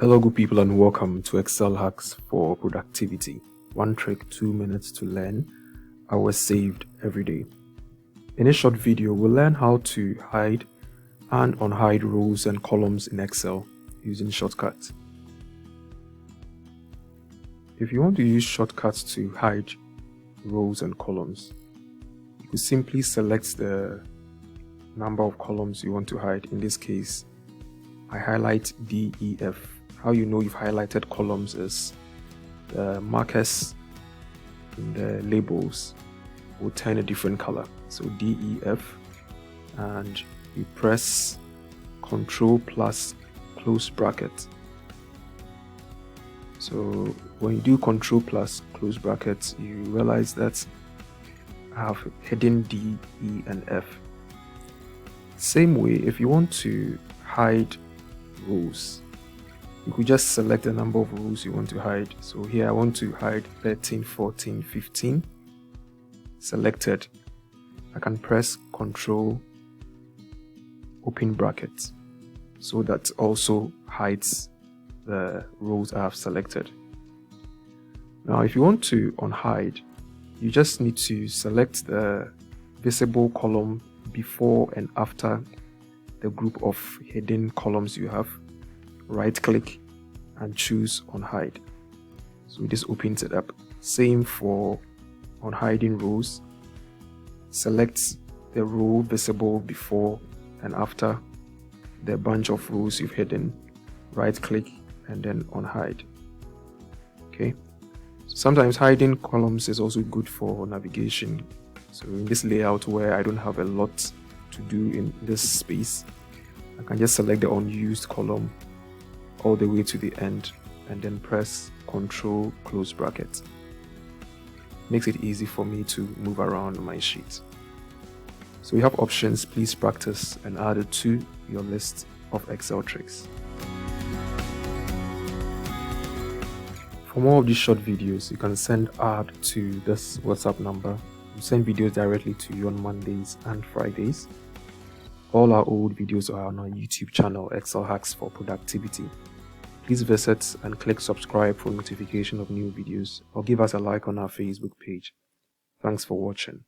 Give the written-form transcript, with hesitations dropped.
Hello good people and welcome to Excel hacks for productivity. One trick, 2 minutes to learn, hours saved every day. In this short video, we'll learn how to hide and unhide rows and columns in Excel using shortcuts. If you want to use shortcuts to hide rows and columns, you could simply select the number of columns you want to hide. In this case, I highlight D, E, F. How you know you've highlighted columns is the markers in the labels will turn a different color. So D, E, F, and you press Ctrl plus close bracket. So when you do Ctrl plus close bracket, you realize that I have hidden D, E, and F. Same way, if you want to hide rows, you could just select the number of rows you want to hide. So here I want to hide 13, 14, 15. Selected. I can press Ctrl open bracket. So that also hides the rows I have selected. Now if you want to unhide, you just need to select the visible column before and after the group of hidden columns you have. Right click and choose unhide. So this opens it up. Same for unhiding rows. Select the row visible before and after the bunch of rows you've hidden. Right click and then unhide. Okay. So sometimes hiding columns is also good for navigation. So in this layout where I don't have a lot to do in this space, I can just select the unused column all the way to the end and then press Ctrl close bracket. Makes it easy for me to move around my sheet. So you have options. Please practice and add it to your list of Excel tricks. For more of these short videos, you can send ad to this WhatsApp number. We send videos directly to you on Mondays and Fridays. All our old videos are on our YouTube channel, Excel Hacks for Productivity. Please visit and click subscribe for notification of new videos, or give us a like on our Facebook page. Thanks for watching.